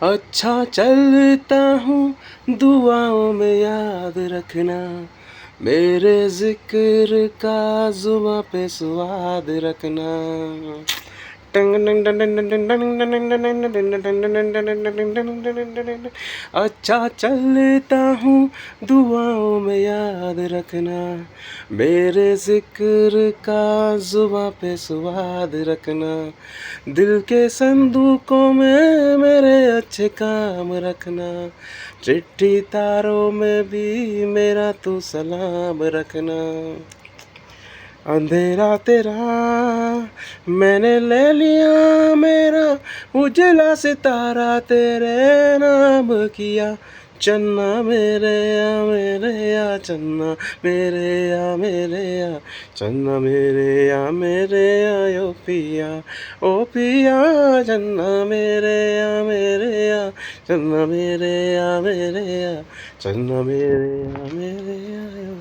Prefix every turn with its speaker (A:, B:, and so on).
A: अच्छा चलता हूँ दुआओं में याद रखना, मेरे जिक्र का जुबां पे स्वाद रखना। अच्छा चलता हूँ दुआओं में याद रखना, मेरे जिक्र का जुबां पे स्वाद रखना। दिल के संदूकों में मेरे अच्छे काम रखना, चिट्ठी तारों में भी मेरा तू सलाम रखना। अंधेरा तेरा मैंने ले लिया मेरा, उजला सितारा तेरे नाम किया। चन्ना मेरे या चन्ना मेरे या चन्ना मेरे या ओ पिया चन्ना मेरे या चन्ना मेरे या चन्ना मेरे या